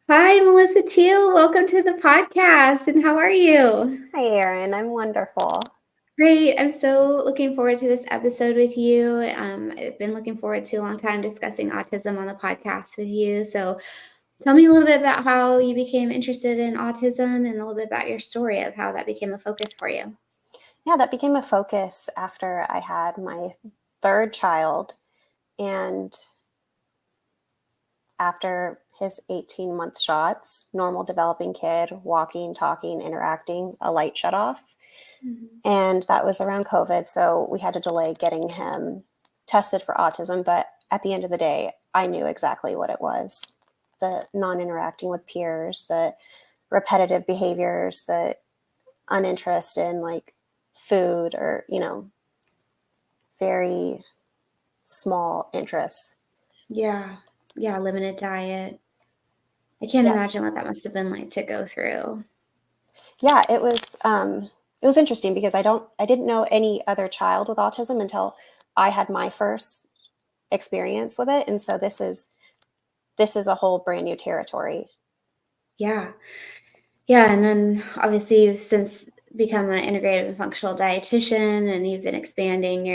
Hi, Melissa Teel. Welcome to the podcast. And how are you? Hi, Erin. I'm wonderful. Great. I'm so looking forward to this episode with you. I've been looking forward to a long time discussing autism on the podcast with you. So, tell me a little bit about how you became interested in autism and a little bit about your story of how that became a focus for you. Yeah, that became a focus after I had my third child. And after his 18-month shots, normal developing kid, walking, talking, interacting, a light shut off. Mhm. And that was around COVID. So we had to delay getting him tested for autism. But at the end of the day, I knew exactly what it was: the non interacting with peers, the repetitive behaviors, the uninterest in like food or, very small interests. Yeah. Yeah. Limited diet. I can't Yeah. imagine what that must have been like to go through. Yeah, it was interesting because I didn't know any other child with autism until I had my first experience with it. And so this is a whole brand new territory. Yeah. Yeah, and then obviously you've since become an integrative and functional dietitian, and you've been expanding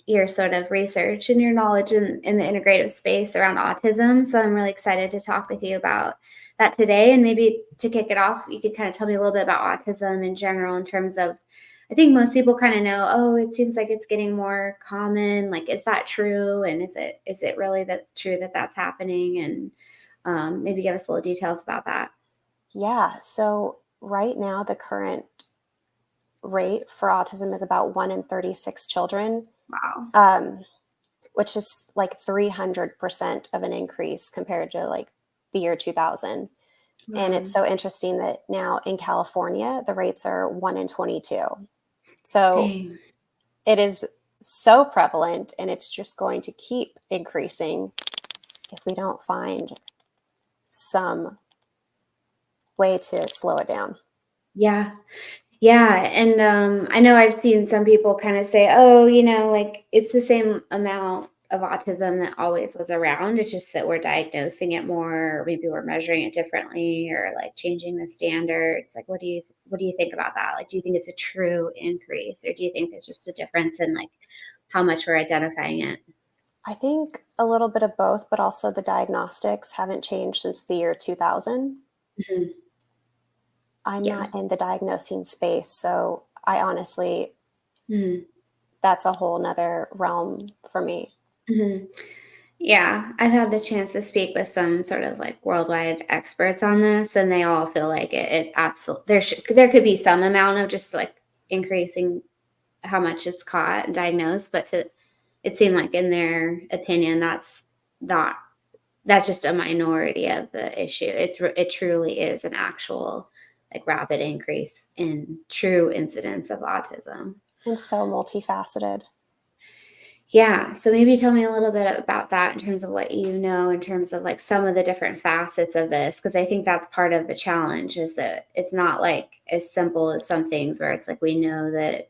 your sort of research and your knowledge in the integrative space around autism. So I'm really excited to talk with you about that today. And maybe to kick it off, you could kind of tell me a little bit about autism in general in terms of I think most people kind of know, oh, it seems like it's getting more common. Like, is that true? And is it really that true that that's happening? And maybe give us a little details about that. Yeah. So right now, the current rate for autism is about 1 in 36 children, Wow. um, which is like 300% of an increase compared to like the year 2000. And it's Wow. so interesting that now in California, the rates are 1 in 22. So Dang. it is so prevalent, and it's just going to keep increasing if we don't find some way to slow it down. Yeah. Yeah. And I know I've seen some people kind of say, oh, like it's the same amount of autism that always was around. It's just that we're diagnosing it more, or maybe we're measuring it differently, or like changing the standards. Like, what do you think about that? Like, do you think it's a true increase, or do you think it's just a difference in like how much we're identifying it? I think a little bit of both, but also the diagnostics haven't changed since the year 2000. Mhm. I'm Yeah. not in the diagnosing space, so I honestly, Mhm. that's a whole nother realm for me. Mhm. Yeah, I've had the chance to speak with some sort of like worldwide experts on this, and they all feel like it absolutely there could be some amount of just like increasing how much it's caught and diagnosed, but to it seemed like in their opinion not that's just a minority of the issue. It truly is an actual like rapid increase in true incidence of autism. And so multifaceted. Yeah. So maybe tell me a little bit about that in terms of what you know, in terms of like some of the different facets of this. Cause I think that's part of the challenge is that it's not like as simple as some things where it's like we know that,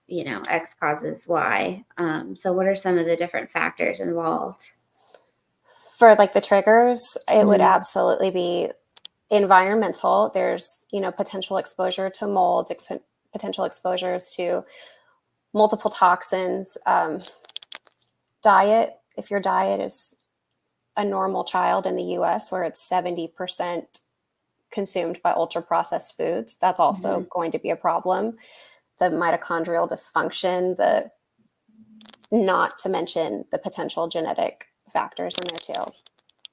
X causes Y. So what are some of the different factors involved? For like the triggers, it would Mhm. absolutely be environmental. There's, potential exposure to molds, potential exposures to multiple toxins. Diet, if your diet is a normal child in the US where it's 70% consumed by ultra processed foods, that's also Mhm. going to be a problem. The mitochondrial dysfunction, the not to mention the potential genetic factors in there too.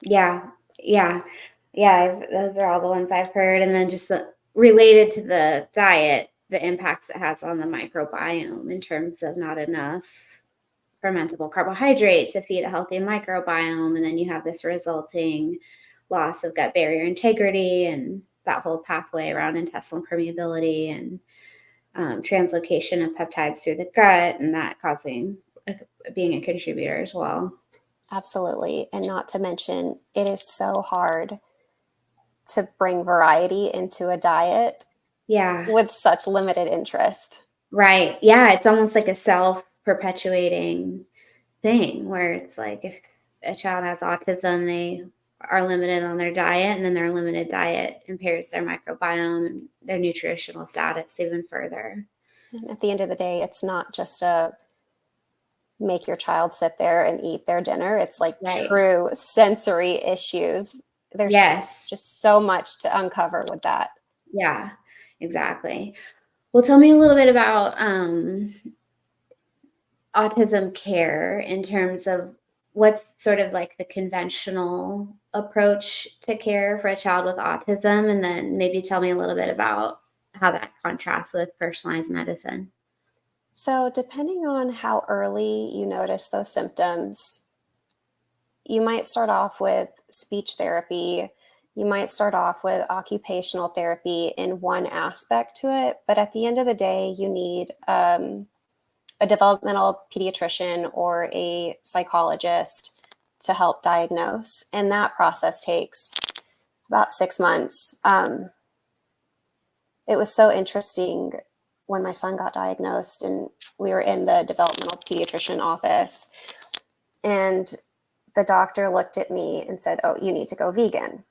Yeah. Yeah. Yeah. Those are all the ones I've heard. And then just related to the diet, the impacts it has on the microbiome in terms of not enough fermentable carbohydrate to feed a healthy microbiome. And then you have this resulting loss of gut barrier integrity and that whole pathway around intestinal permeability and translocation of peptides through the gut, and that causing being a contributor as well. Absolutely. And not to mention, it is so hard to bring variety into a diet Yeah, with such limited interest. right. Yeah, it's almost like a self perpetuating thing where it's like if a child has autism, they are limited on their diet, and then their limited diet impairs their microbiome and their nutritional status even further. And at the end of the day, it's not just a make your child sit there and eat their dinner. It's like Right. true sensory issues. There's Yes. just so much to uncover with that. Yeah, exactly. Well, tell me a little bit about autism care in terms of what's sort of like the conventional approach to care for a child with autism, and then maybe tell me a little bit about how that contrasts with personalized medicine. So, depending on how early you notice those symptoms, you might start off with speech therapy. You might start off with occupational therapy in one aspect to it. But at the end of the day, you need a developmental pediatrician or a psychologist to help diagnose. And that process takes about 6 months. It was so interesting when my son got diagnosed and we were in the developmental pediatrician office, and the doctor looked at me and said, "Oh, you need to go vegan."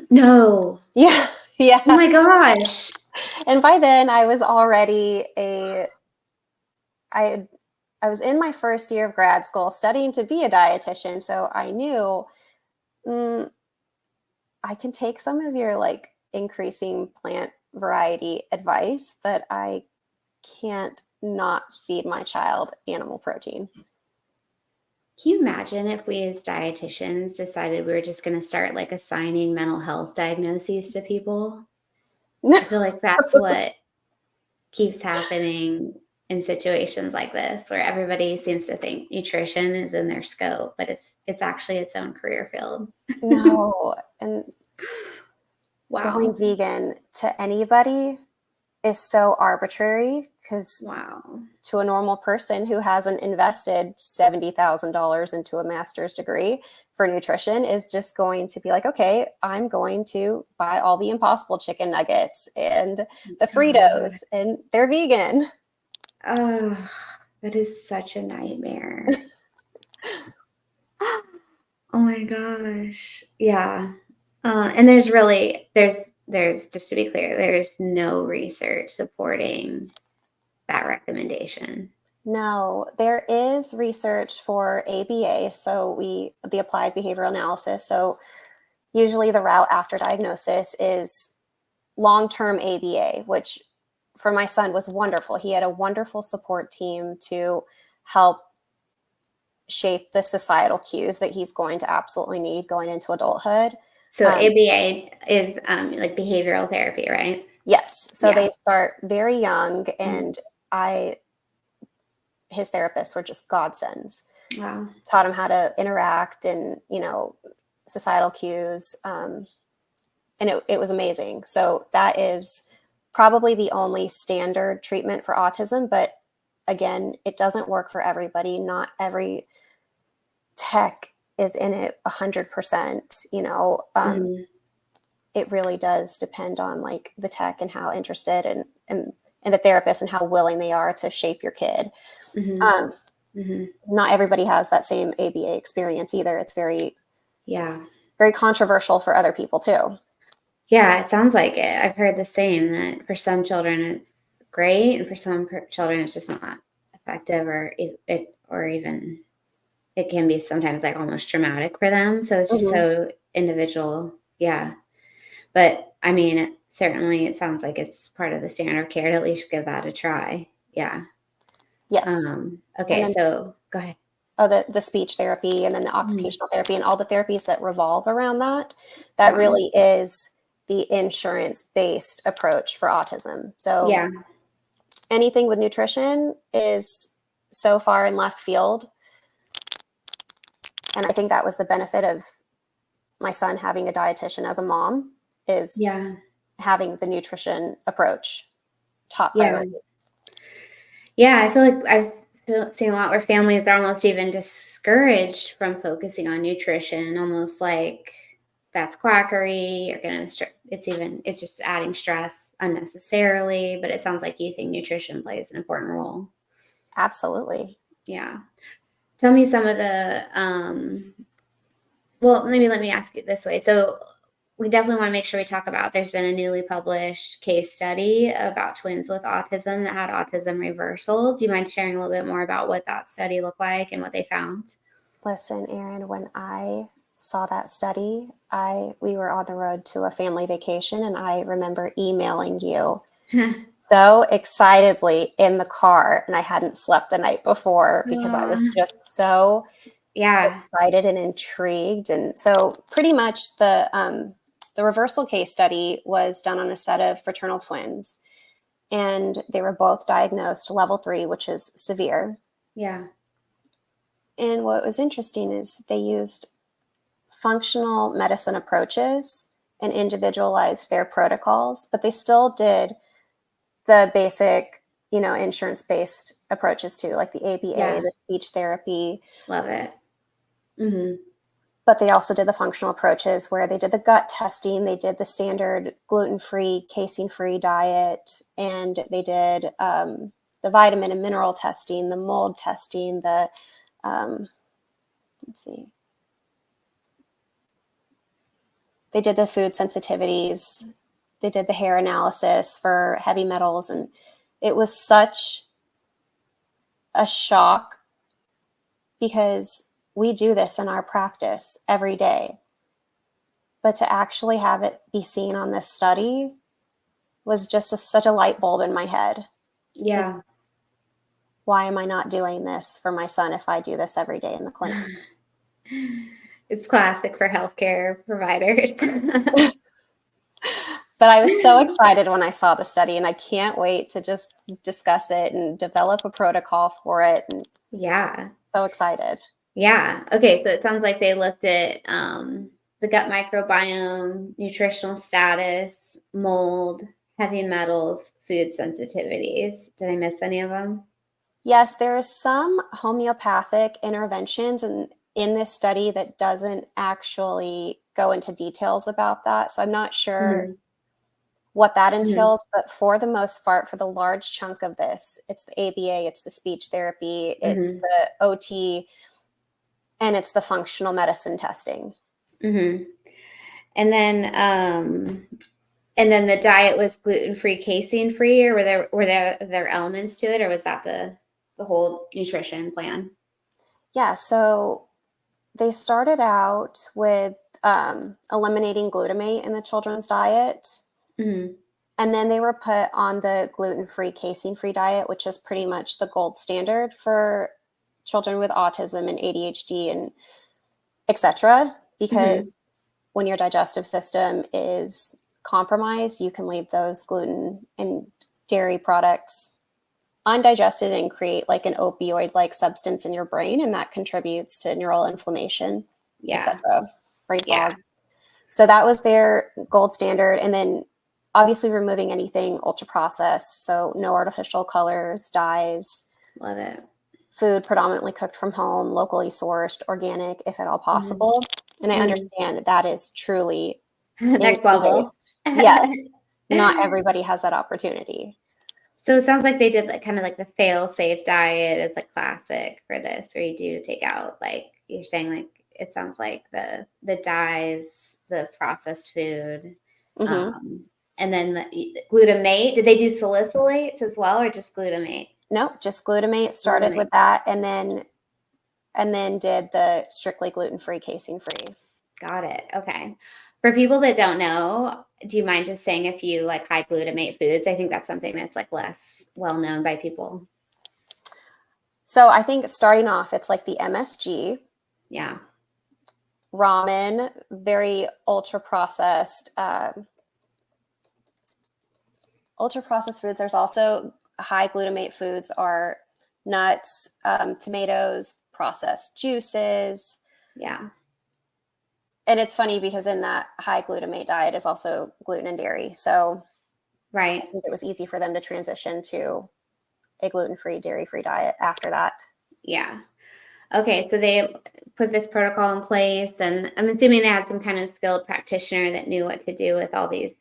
No. Yeah, Oh yeah. my gosh. And by then I was already I I was in my first year of grad school studying to be a dietitian, so I knew, mm, I can take some of your like increasing plant variety advice, but I can't not feed my child animal protein. Can you imagine if we as dietitians decided we were just going to start like assigning mental health diagnoses to people? I feel like that's what keeps happening in situations like this where everybody seems to think nutrition is in their scope, but it's actually its own career field. No, and going Wow. vegan to anybody is so arbitrary because Wow. to a normal person who hasn't invested $70,000 into a master's degree for nutrition is just going to be like, okay, I'm going to buy all the Impossible chicken nuggets and the God. Fritos, and they're vegan. Oh, that is such a nightmare. Oh my gosh. Yeah. And there's just to be clear, there's no research supporting that recommendation. No, there is research for ABA, so the applied behavioral analysis. So usually the route after diagnosis is long-term ABA, which for my son was wonderful. He had a wonderful support team to help shape the societal cues that he's going to absolutely need going into adulthood. So ABA is like behavioral therapy, right? Yes, so Yeah. they start very young, Mhm. and his therapists were just godsends. Wow. Taught him how to interact and societal cues, and it was amazing. So that is probably the only standard treatment for autism, but again, it doesn't work for everybody. Not every tech is in it 100%. Mhm. It really does depend on like the tech and how interested and the therapist and how willing they are to shape your kid. Mhm. Um, Mhm. Not everybody has that same ABA experience either. It's very, Yeah. very controversial for other people too. Yeah, it sounds like it. I've heard the same, that for some children it's great, and for some children it's just not effective, or or even it can be sometimes like almost traumatic for them. So it's just Mhm. so individual. Yeah. But I mean, certainly it sounds like it's part of the standard of care to at least give that a try. Yeah. Yes. And Okay, then so go ahead. the speech therapy and then the Mhm. occupational therapy and all the therapies that revolve around that, that Wow. really is the insurance based approach for autism. So Yeah. anything with nutrition is so far in left field. And I think that was the benefit of my son having a dietitian as a mom, is Yeah. having the nutrition approach top Yeah. priority. Yeah, I feel like seen a lot where families are almost even discouraged from focusing on nutrition, almost like that's quackery. You're gonna, it's just adding stress unnecessarily. But it sounds like you think nutrition plays an important role. Absolutely. Yeah. Tell me some of the Well, maybe let me ask it this way. So we definitely want to make sure we talk about there's been a newly published case study about twins with autism that had autism reversal. Do you mind sharing a little bit more about what that study looked like and what they found? Listen, Erin, when I saw that study, we were on the road to a family vacation, and I remember emailing you so excitedly in the car, and I hadn't slept the night before because I was just so Yeah. excited and intrigued. And so pretty much the reversal case study was done on a set of fraternal twins, and they were both diagnosed level 3, which is severe. Yeah. And what was interesting is they used functional medicine approaches and individualized their protocols, but they still did the basic, insurance-based approaches too, like the ABA, Yeah. the speech therapy. Love it. Mm-hmm. But they also did the functional approaches where they did the gut testing, they did the standard gluten-free, casein-free diet, and they did the vitamin and mineral testing, the mold testing, let's see, they did the food sensitivities, they did the hair analysis for heavy metals, and it was such a shock because we do this in our practice every day. But to actually have it be seen on this study was just such a light bulb in my head. Like, Yeah. why am I not doing this for my son if I do this every day in the clinic? It's classic for healthcare providers. But I was so excited when I saw the study, and I can't wait to just discuss it and develop a protocol for it. And Yeah. so excited. Yeah. Okay. So it sounds like they looked at the gut microbiome, nutritional status, mold, heavy metals, food sensitivities. Did I miss any of them? Yes, there are some homeopathic interventions in this study that doesn't actually go into details about that. So I'm not sure Mm-hmm. what that Mm-hmm. entails, but for the most part, for the large chunk of this, it's the ABA, it's the speech therapy, it's Mm-hmm. the OT, and it's the functional medicine testing. Mm-hmm. And then the diet was gluten-free, casein-free, or were there elements to it, or was that the whole nutrition plan? Yeah, so they started out with eliminating glutamate in the children's diet. Mm-hmm. And then they were put on the gluten-free, casein-free diet, which is pretty much the gold standard for children with autism and ADHD and etc. Mm-hmm. Because when your digestive system is compromised, you can leave those gluten and dairy products undigested and create like an opioid-like substance in your brain, and that contributes to neural inflammation, Yeah. etc., brain Yeah. fog. So that was their gold standard. And then obviously removing anything ultra processed. So no artificial colors, dyes, Love it. food predominantly cooked from home, locally sourced, organic, if at all Mm-hmm. possible. And I Mm-hmm. understand that is truly Next level. income-based. Yes, not everybody has that opportunity. So it sounds like they did like kind of like the fail-safe diet as the classic for this, where you do take out, like you're saying, like it sounds like the dyes, the processed food, Mm-hmm. um, and then the glutamate. Did they do salicylates as well, or just glutamate? Nope, just glutamate. Started Glutamate. with that, and then did the strictly gluten-free, casein-free. Got it. Okay. For people that don't know, do you mind just saying a few like high glutamate foods? I think that's something that's like less well known by people. So I think starting off, it's like the MSG, Yeah. ramen, very ultra processed foods. There's also high glutamate foods are nuts, tomatoes, processed juices. Yeah. And it's funny because in that high glutamate diet is also gluten and dairy. So I Right. think it was easy for them to transition to a gluten-free, dairy-free diet after that. Yeah. Okay. So they put this protocol in place, and I'm assuming they had some kind of skilled practitioner that knew what to do with all these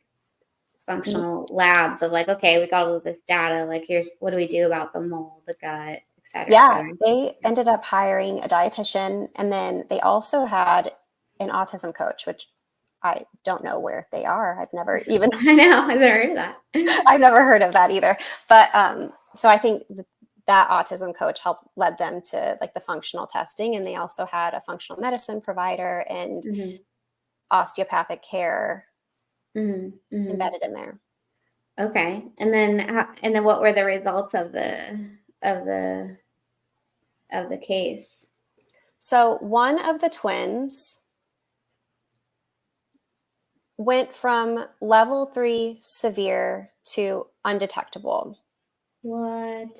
functional labs of like, okay, we got all of this data. Like, here's what do we do about the mold, the gut, et cetera, et Yeah, cetera. they ended up hiring a dietitian, and then they also had an autism coach, which I don't know where they are. I've never even I know, I've never heard of that. I've never heard of that either. But so I think that autism coach led them to like the functional testing, and they also had a functional medicine provider and Mm-hmm. osteopathic care Mm-hmm. Mm-hmm. embedded in there. Okay, and then what were the results of the case? So one of the twins went from level 3 severe to undetectable. What?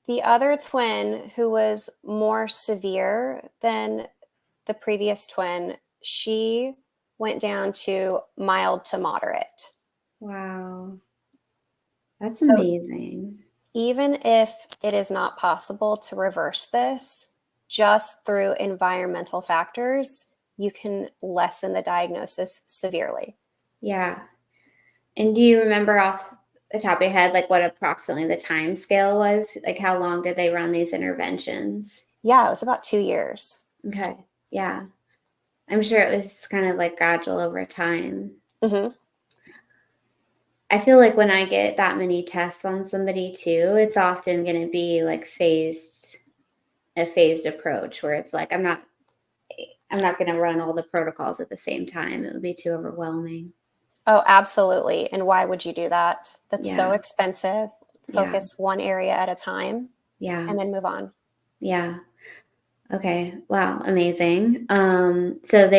The other twin, who was more severe than the previous twin, she went down to mild to moderate. Wow, that's So amazing. even if it is not possible to reverse this, just through environmental factors, you can lessen the diagnosis severely. Yeah. And do you remember off the top of your head, like what approximately the time scale was? Like how long did they run these interventions? Yeah, it was about 2 years. Okay. Yeah. I'm sure it was kind of like gradual over time. Mm-hmm. I feel like when I get that many tests on somebody too, it's often going to be like a phased approach where it's like I'm not going to run all the protocols at the same time. It would be too overwhelming. Oh, absolutely. And why would you do that? That's so Yeah. expensive. Yeah. Focus one area at a time Yeah. and then move on. Yeah. Okay. Wow. Amazing. So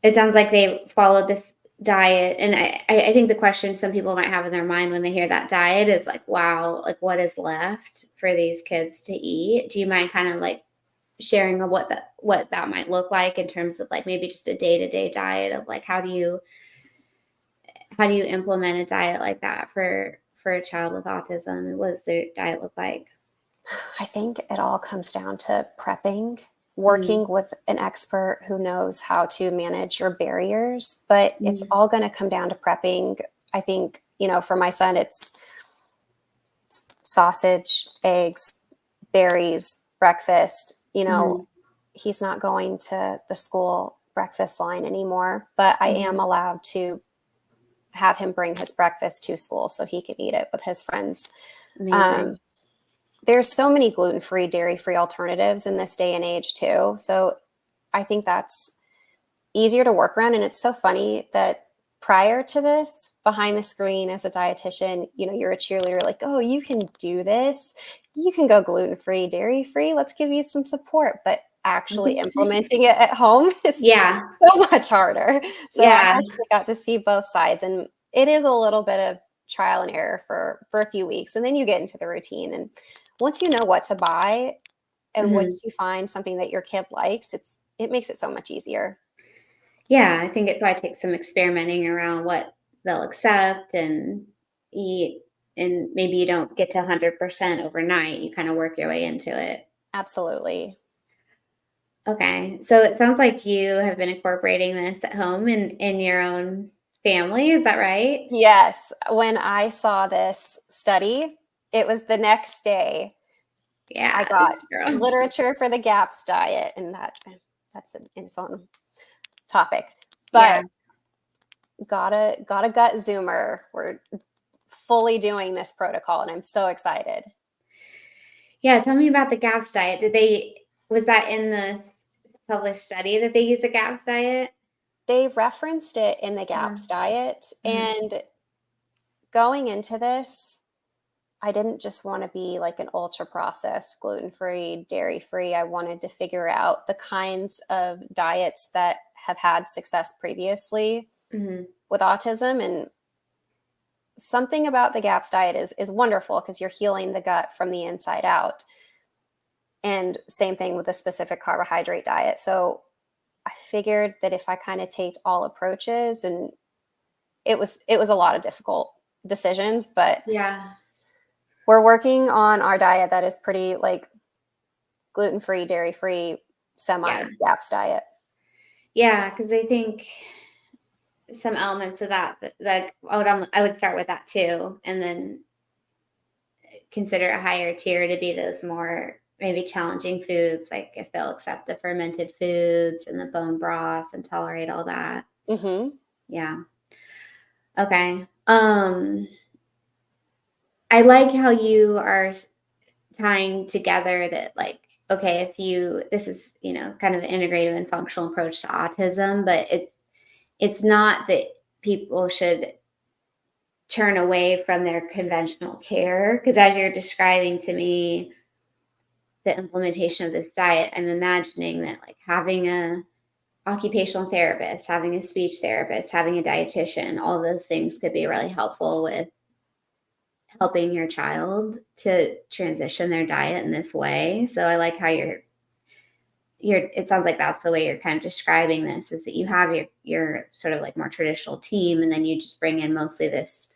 it sounds like they followed this diet. And I think the question some people might have in their mind when they hear that diet is like, wow, like what is left for these kids to eat? Do you mind kind of like sharing what that might look like in terms of like maybe just a day-to-day diet of like how do you implement a diet like that for a child with autism, and what does their diet look like? I think it all comes down to prepping, Mm, working with an expert who knows how to manage your barriers, but it's mm, all going to come down to prepping. I think, for my son, it's sausage, eggs, berries, breakfast. mhm, He's not going to the school breakfast line anymore, but I am mhm. allowed to have him bring his breakfast to school so he can eat it with his friends. Um, Amazing. there's so many gluten-free, dairy-free alternatives in this day and age too. So I think that's easier to work around. And it's so funny that prior to this, behind the screen as a dietitian, you're a cheerleader, like, oh, you can do this. You can go gluten-free, dairy-free. Let's give you some support. But actually implementing it at home is Yeah, so much harder. So I yeah, actually got to see both sides. And it is a little bit of trial and error for a few weeks. And then you get into the routine. And once you know what to buy and mhm. once you find something that your kid likes, it makes it so much easier. Yeah, I think it probably takes some experimenting around what they'll accept and eat, and maybe you don't get to 100% overnight, you kinda work your way into it. Absolutely. Okay, so it sounds like you have been incorporating this at home in your own family, is that right? Yes. When I saw this study, it was the next day I got Yes, girl. literature for the GAPS diet, and that's in its own topic. But Yeah. got a gut zoomer. We're fully doing this protocol, and I'm so excited. Yeah, tell me about the GAPS diet. Was that in the published study that they used the GAPS diet? They referenced it in the Uh-huh, GAPS diet, uh-huh, and going into this, I didn't just want to be like an ultra processed, gluten free, dairy free. I wanted to figure out the kinds of diets that have had success previously mhm, with autism. And something about the GAPS diet is wonderful because you're healing the gut from the inside out. And same thing with a specific carbohydrate diet. So I figured that if I kind of take all approaches, and it was a lot of difficult decisions, but yeah. we're working on our diet that is pretty like gluten-free, dairy-free, Yeah. semi-GAPS diet. Yeah, because I think some elements of that, like, I would start with that too, and then consider a higher tier to be those more maybe challenging foods, like if they'll accept the fermented foods and the bone broths and tolerate all that. Mm-hmm. Yeah. Okay. I like how you are tying together that, like, okay, if you this is, kind of an integrative and functional approach to autism, but it's not that people should turn away from their conventional care, because as you're describing to me the implementation of this diet, I'm imagining that, like, having a occupational therapist, having a speech therapist, having a dietitian, all those things could be really helpful with helping your child to transition their diet in this way. So I like how you're it sounds like that's the way you're kind of describing this, is that you have your sort of like more traditional team, and then you just bring in mostly this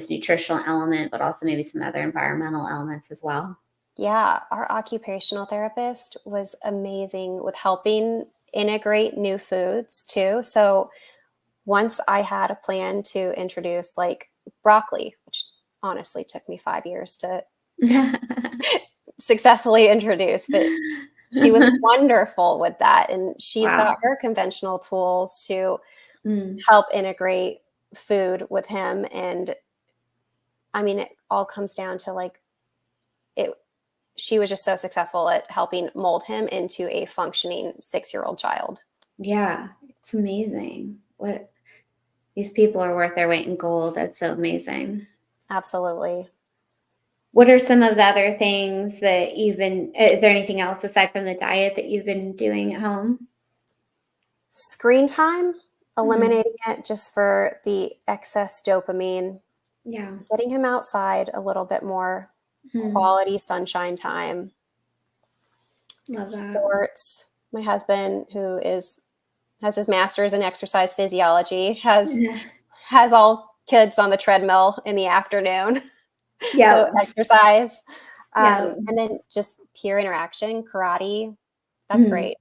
nutritional element, but also maybe some other environmental elements as well. Yeah, our occupational therapist was amazing with helping integrate new foods too. So once I had a plan to introduce like broccoli, which honestly took me 5 years to successfully introduce, but she was wonderful with that. And she's got Wow. her conventional tools to Mm. help integrate food with him. And I mean, it all comes down to like it. She was just so successful at helping mold him into a functioning 6-year-old child. Yeah, it's amazing. What these people are worth their weight in gold. That's so amazing. Absolutely. What are some of the other things that is there anything else aside from the diet that you've been doing at home? Screen time, Mhm. eliminating it just for the excess dopamine, Yeah. getting him outside a little bit more, Mhm. quality sunshine time, Love that. sports. My husband, who is has his master's in exercise physiology, Yeah. has all kids on the treadmill in the afternoon. So Yep. exercise, Yep. and then just peer interaction, karate. That's Mhm. great.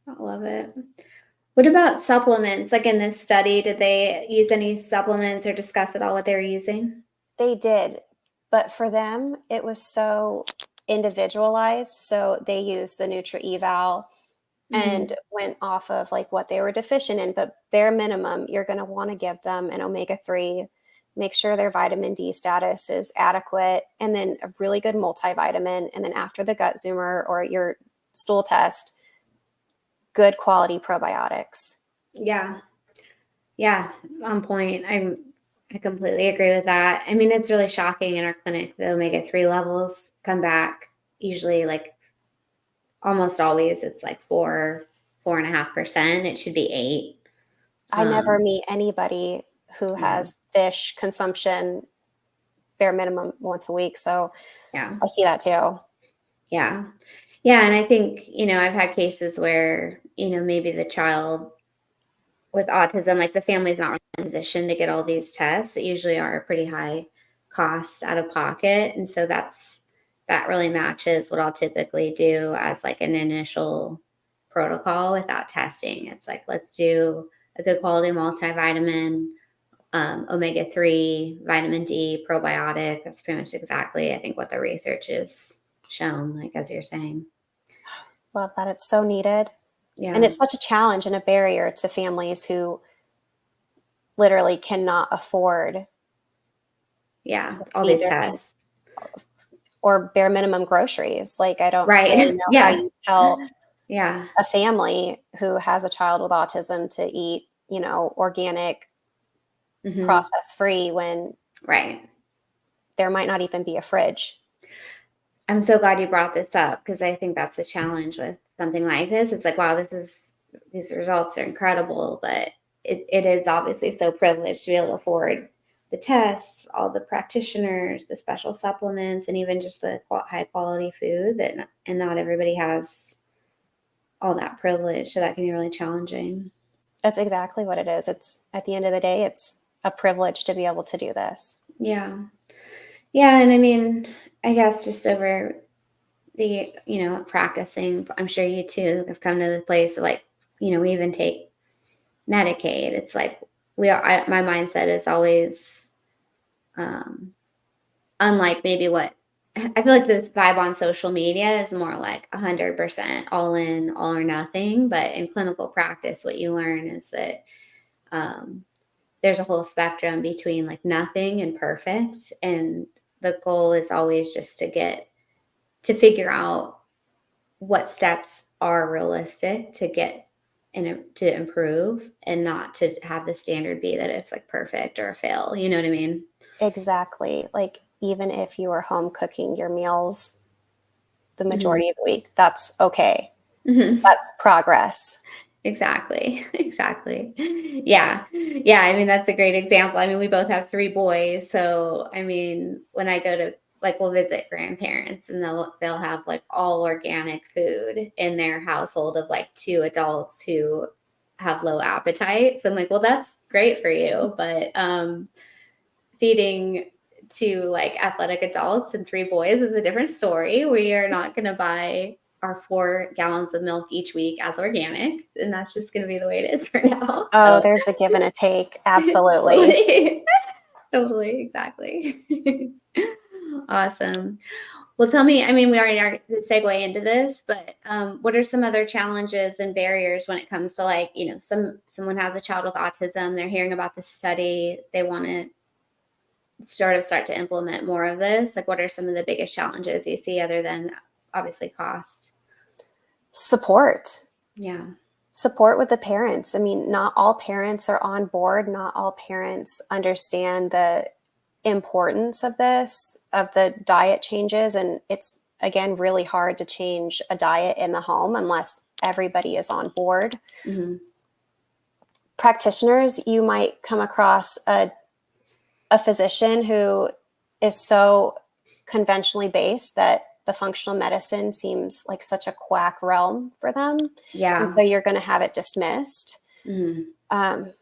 I love it. What about supplements? Like in this study, did they use any supplements or discuss at all what they were using? They did, but for them, it was so individualized. So they used the Nutri-Eval and Mhm. went off of like what they were deficient in. But bare minimum, you're going to want to give them an omega-3, make sure their vitamin D status is adequate, and then a really good multivitamin. And then after the gut zoomer or your stool test, good quality probiotics. Yeah. Yeah. On point. I completely agree with that. I mean, it's really shocking in our clinic. The omega-3 levels come back usually, like, almost always it's like 4.5%. It should be 8. I never Um, meet anybody who yeah. has fish consumption bare minimum once a week. So Yeah. I see that too. Yeah. Yeah. And I think, I've had cases where, maybe the child with autism, like the family's not really in a position to get all these tests that usually are a pretty high cost out of pocket. And so that really matches what I'll typically do as like an initial protocol without testing. It's like, let's do a good quality multivitamin, omega-3, vitamin D, probiotic. That's pretty much exactly, I think, what the research has shown, like as you're saying. Love that. It's so needed. And Yeah. it's such a challenge and a barrier to families who literally cannot afford Yeah. to All feed these their family tests. or bare minimum groceries. Like, I don't really Right. know how Yes. you tell Yeah. a family who has a child with autism to eat, organic, Hmm. process free when Right. there might not even be a fridge. I'm so glad you brought this up, because I think that's the challenge with something like this. It's like, wow, these results are incredible, but it is obviously so privileged to be able to afford the tests, all the practitioners, the special supplements, and even just the high quality food and not everybody has all that privilege. So that can be really challenging. That's exactly what it is. It's at the end of the day, it's a privilege to be able to do this. Yeah. Yeah. And I mean, I guess just over the, practicing, I'm sure you too have come to the place of, like, we even take Medicaid. It's like my mindset is always, um, unlike maybe what I feel like this vibe on social media is more like 100% all in, all or nothing. But in clinical practice, what you learn is that um, there's a whole spectrum between like nothing and perfect. And the goal is always just to figure out what steps are realistic to get and to improve, and not to have the standard be that it's like perfect or a fail. You know what I mean? Exactly. Like, even if you are home cooking your meals the Hmm. majority of the week, that's okay. Hmm. That's progress. Exactly. Exactly. Yeah. Yeah. I mean, that's a great example. I mean, we both have 3 boys. So, I mean, when I go to like, we'll visit grandparents and they'll have like all organic food in their household of like 2 adults who have low appetite. So I'm like, well, that's great for you. But feeding to like athletic adults and 3 boys is a different story. We are not going to buy our 4 gallons of milk each week as organic, and that's just going to be the way it is for now. Oh, So, there's a give and a take. Absolutely. totally, totally, exactly. Awesome. Well, tell me, I mean, we already are to segue into this, but what are some other challenges and barriers when it comes to like, someone has a child with autism, they're hearing about this study, they want to start to implement more of this? Like, what are some of the biggest challenges you see other than obviously cost? Support. Yeah. Support with the parents. I mean, not all parents are on board. Not all parents understand the importance of this, of the diet changes. And it's, again, really hard to change a diet in the home unless everybody is on board. Hmm. Practitioners, you might come across a physician who is so conventionally based that the functional medicine seems like such a quack realm for them. And Yeah. so you're going to have it dismissed. Hmm. Um,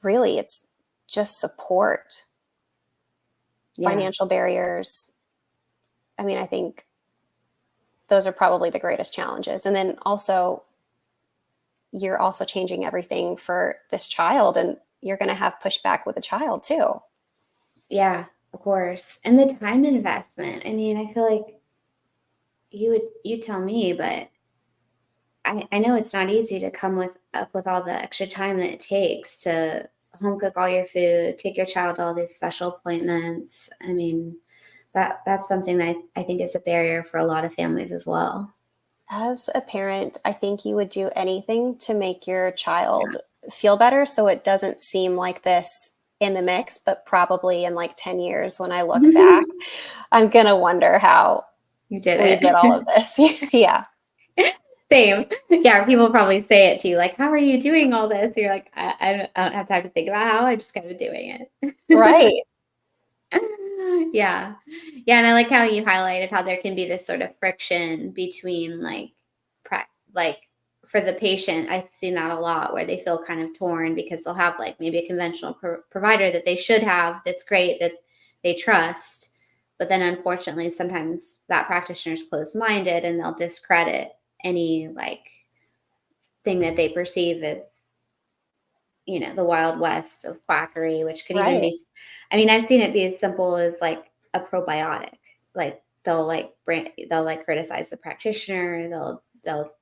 Really, it's just support, Yeah. financial barriers. I mean, I think those are probably the greatest challenges. And then also, you're also changing everything for this child, and you're going to have pushback with the child too. Yeah. Of course. And the time investment. I mean, I feel like you tell me, but I know it's not easy to come up with all the extra time that it takes to home cook all your food, take your child to all these special appointments. I mean, that's something that I think is a barrier for a lot of families as well. As a parent, I think you would do anything to make your child Yeah. feel better so it doesn't seem like this in the mix, but probably in like 10 years when I look back, I'm going to wonder how You did we did all of it. this. Yeah. Same. Yeah, people probably say it to you, like, "How are you doing all this?" You're like, I don't have time to think about how, I just kind of doing it." Right. Yeah. Yeah, and I like how you highlighted how there can be this sort of friction between, like, like, for the patient, I've seen that a lot where they feel kind of torn because they'll have, like, maybe a conventional provider that they should have that's great, that they trust, but then unfortunately, sometimes that practitioner is closed-minded and they'll discredit any, like, thing that they perceive as, the wild west of quackery, which could even Right. be, I mean, I've seen it be as simple as like a probiotic. Like they'll like criticize the practitioner, they'll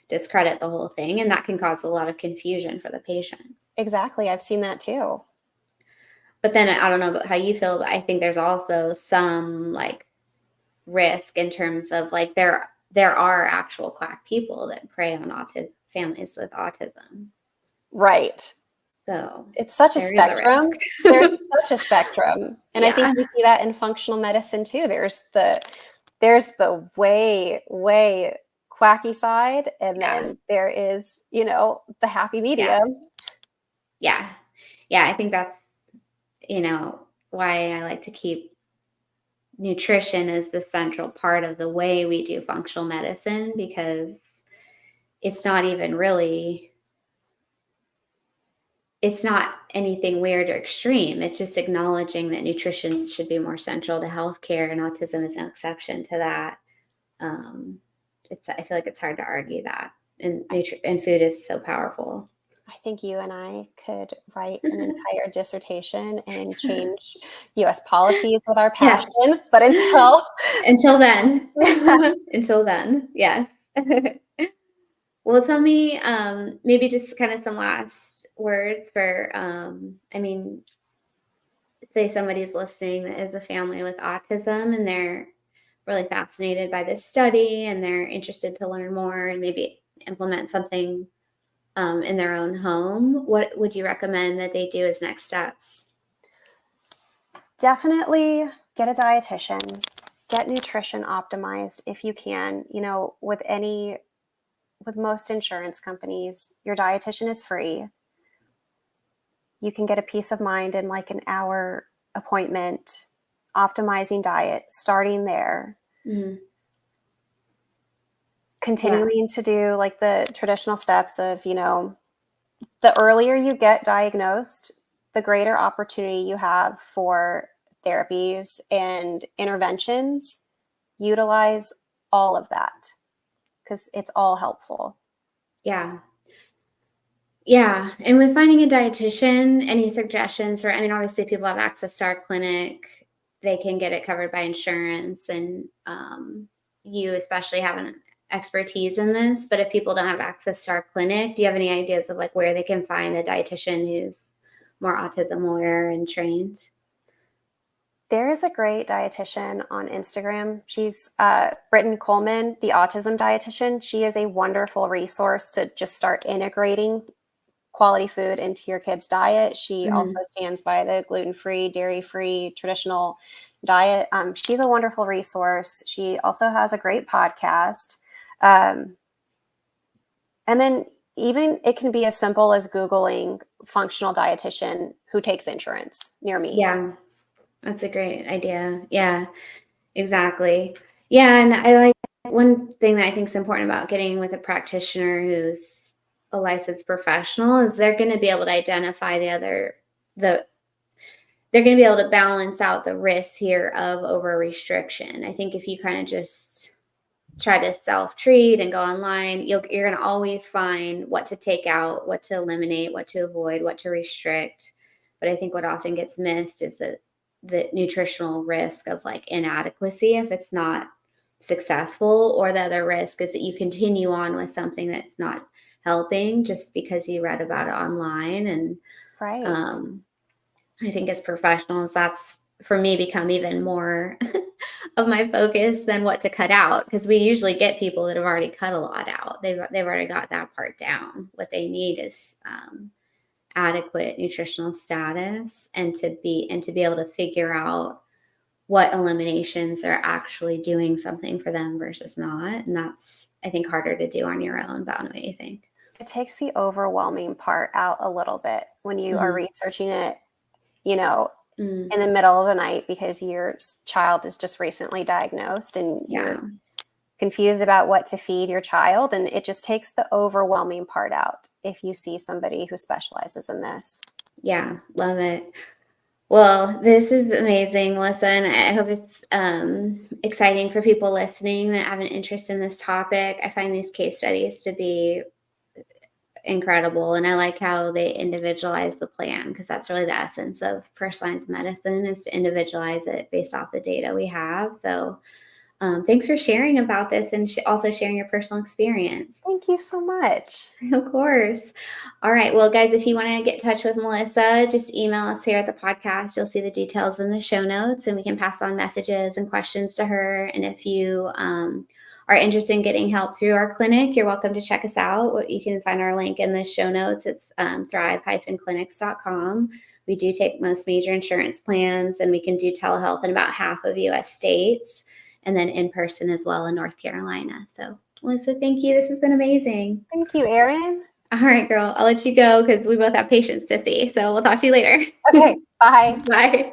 discredit the whole thing, and that can cause a lot of confusion for the patient. Exactly. I've seen that too. But then I don't know about how you feel, but I think there's also some like risk in terms of like there are actual quack people that prey on families with autism. Right. So It's such a there is a risk. spectrum. There's such a spectrum. And I think Yeah. we see that in functional medicine too. There's the way, way quacky side, and Yeah. then there is, the happy Yeah. medium. Yeah. Yeah. I think that's, why I like to keep nutrition as the central part of the way we do functional medicine, because it's not even really, it's not anything weird or extreme. It's just acknowledging that nutrition should be more central to healthcare, and autism is no exception to that. I feel like it's hard to argue that, and and food is so powerful. I think you and I could write an entire dissertation and change US policies with our Yes. passion, but until Until then. Until then, yes. Well, tell me, maybe just kind of some last words for, I mean, say somebody's listening that is a family with autism and they're really fascinated by this study and they're interested to learn more and maybe implement something in their own home. What would you recommend that they do as next steps? definitely get a dietitian, get nutrition optimized if you can. You know, with most insurance companies, your dietitian is free. You can get a peace of mind in like an hour appointment, optimizing diet, starting there, Mhm. Yeah, continuing to do like the traditional steps of, you know, the earlier you get diagnosed, the greater opportunity you have for therapies and interventions. Utilize all of that because it's all helpful. yeah. Yeah, and with finding a dietitian, any suggestions for I mean, obviously, people have access to our clinic. They can get it covered by insurance, and, you especially have an expertise in this, but if people don't have access to our clinic, do you have any ideas of, like, where they can find a dietitian who's more autism aware and trained? There is a great dietitian on Instagram. She's Britton Coleman, the autism dietitian. She is a wonderful resource to just start integrating quality food into your kid's diet. She also Mhm. stands by the gluten-free, dairy-free, traditional diet. She's a wonderful resource. She also has a great podcast. Um, and then even it can be as simple as Googling functional dietitian who takes insurance near me. Yeah, that's a great idea. Yeah. Exactly. Yeah, and I like one thing that I think is important about getting with a practitioner who's a licensed professional is they're going to be able to identify the they're going to be able to balance out the risks here of over restriction. I think if you kind of just try to self treat and go online, you're going to always find what to take out, what to eliminate, what to avoid, what to restrict. But I think what often gets missed is the nutritional risk of like inadequacy if it's not successful, or the other risk is that you continue on with something that's not helping just because you read about it online. And Right. um, I think as professionals, that's for me become even more of my focus than what to cut out because we usually get people that have already cut a lot out. They've already got that part down. What they need is adequate nutritional status and to be able to figure out what eliminations are actually doing something for them versus not. And that's I think harder to do on your own. But I don't know what you think. It takes the overwhelming part out a little bit when you are Hmm. researching it, you know, Mm, in the middle of the night because your child is just recently diagnosed and yeah. you're confused about what to feed your child. And it just takes the overwhelming part out if you see somebody who specializes in this. Yeah. Love it. Well, this is amazing, Melissa, and I hope it's exciting for people listening that have an interest in this topic. I find these case studies to be incredible, and I like how they individualize the plan because that's really the essence of personalized medicine is to individualize it based off the data we have. So, thanks for sharing about this and also sharing your personal experience. Thank you so much. Of course. All right. Well, guys, if you want to get in touch with Melissa, just email us here at the podcast. You'll see the details in the show notes, and we can pass on messages and questions to her. And if you are interested in getting help through our clinic, you're welcome to check us out. You can find our link in the show notes. It's thrive-clinics.com. We do take most major insurance plans, and we can do telehealth in about half of U.S. states, and then in person as well in North Carolina. So Melissa, thank you. This has been amazing. Thank you, Erin. All right, girl. I'll let you go because we both have patients to see. So we'll talk to you later. Okay, bye. Bye.